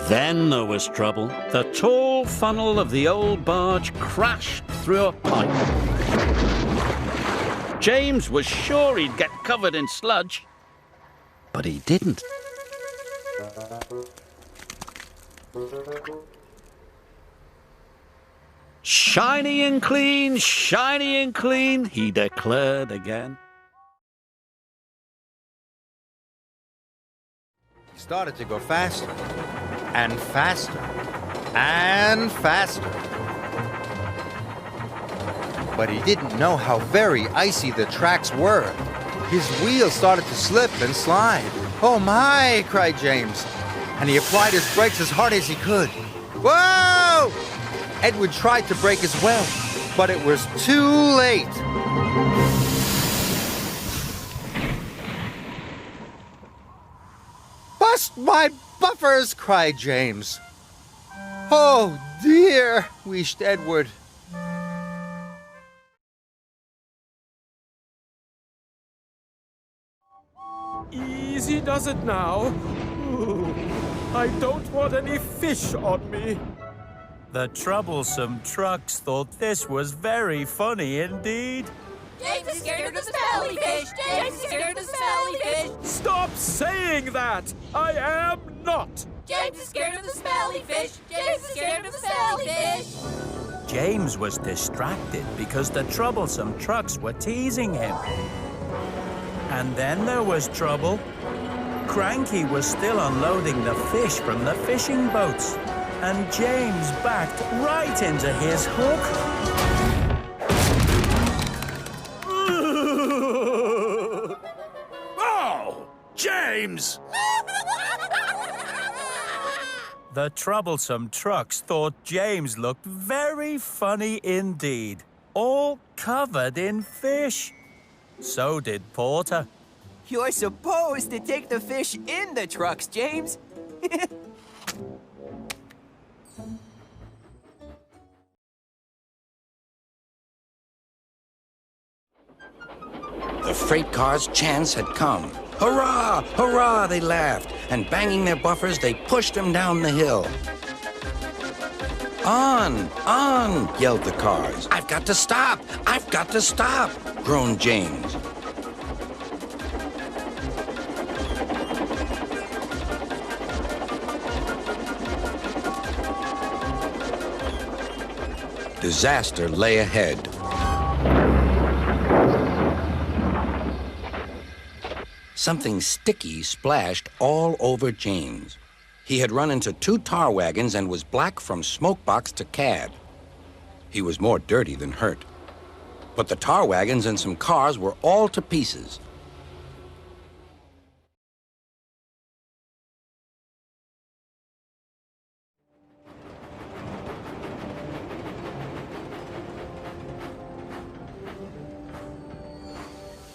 Then there was trouble. The tall funnel of the old barge crashed through a pipe. James was sure he'd get covered in sludge, but he didn't. Shiny and clean, he declared again. He started to go faster and faster and faster. But he didn't know how very icy the tracks were. His wheels started to slip and slide. "Oh my!" cried James, and he applied his brakes as hard as he could. Whoa! Edward tried to brake as well, but it was too late. "Bust my buffers!" cried James. "Oh dear," wheezed Edward. Easy does it now. Ooh, I don't want any fish on me. The troublesome trucks thought this was very funny indeed. James is scared of the smelly fish! James is scared of the smelly fish! Stop saying that! I am not! James is scared of the smelly fish! James is scared of the smelly fish! James was distracted because the troublesome trucks were teasing him. And then there was trouble. Cranky was still unloading the fish from the fishing boats, and James backed right into his hook. Oh, James! The troublesome trucks thought James looked very funny indeed, all covered in fish. So did Porter. You're supposed to take the fish in the trucks, James. The freight car's chance had come. Hurrah! Hurrah! They laughed, and banging their buffers, they pushed him down the hill. On! On! Yelled the cars. "I've got to stop! I've got to stop!" groaned James. Disaster lay ahead. Something sticky splashed all over James. He had run into 2 tar wagons and was black from smokebox to cab. He was more dirty than hurt. But the tar wagons and some cars were all to pieces.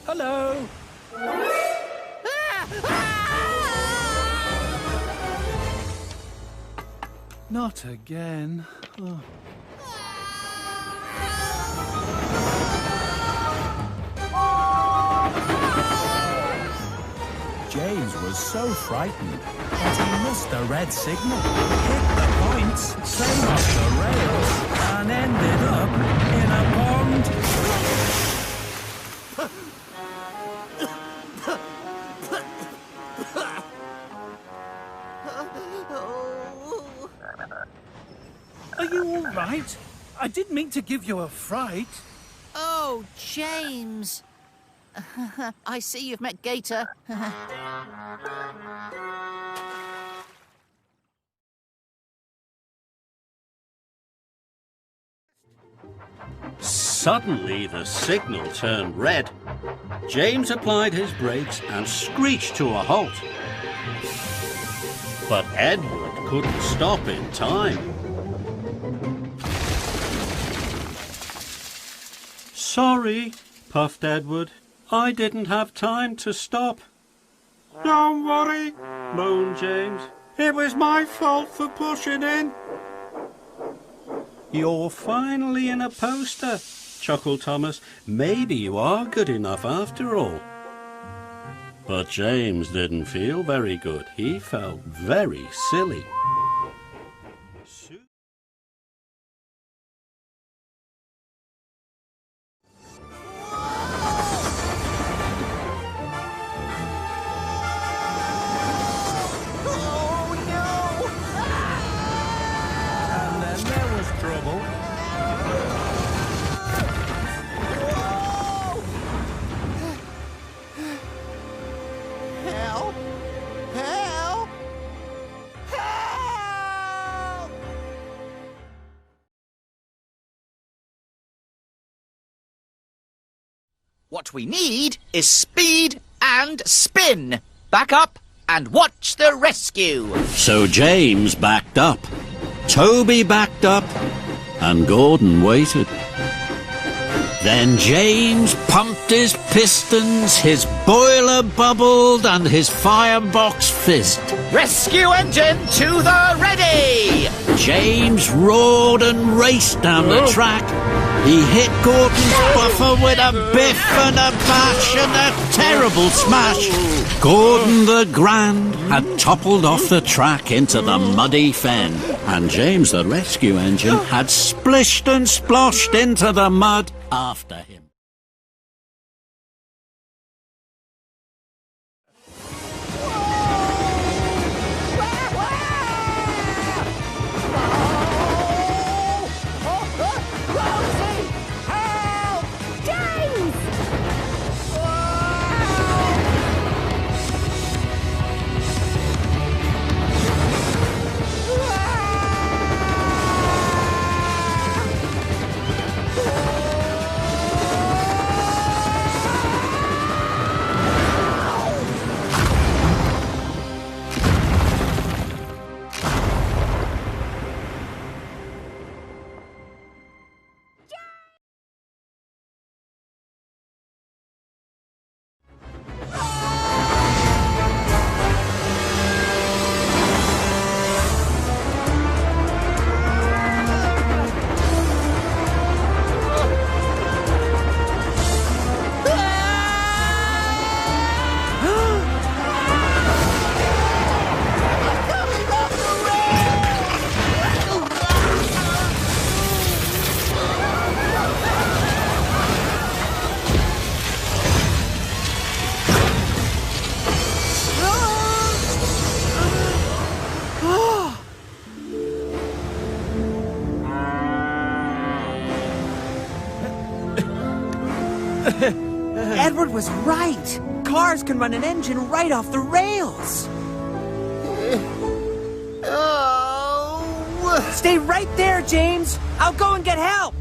Hello! Not again. Oh. James was so frightened that he missed the red signal, hit the points, came off the rails, and ended up in a pond. Are you all right? I didn't mean to give you a fright. Oh, James. I see you've met Gator. Suddenly, the signal turned red. James applied his brakes and screeched to a halt. But Edward couldn't stop in time. Sorry, puffed Edward. I didn't have time to stop. Don't worry, moaned James. It was my fault for pushing in. You're finally in a poster, chuckled Thomas. Maybe you are good enough after all. But James didn't feel very good. He felt very silly. And then there was trouble. Help! Help! Help! What we need is speed and spin. Back up and watch the rescue. So James backed up, Toby backed up, and Gordon waited. Then James pumped his pistons, his boiler bubbled, and his firebox fizzed. Rescue engine to the ready! James roared and raced down the track. He hit Gordon's buffer with a biff and a bash and a terrible smash. Gordon the Grand had toppled off the track into the muddy fen, and James the rescue engine had splished and sploshed into the mud after him. Edward was right. Cars can run an engine right off the rails. Stay right there, James. I'll go and get help.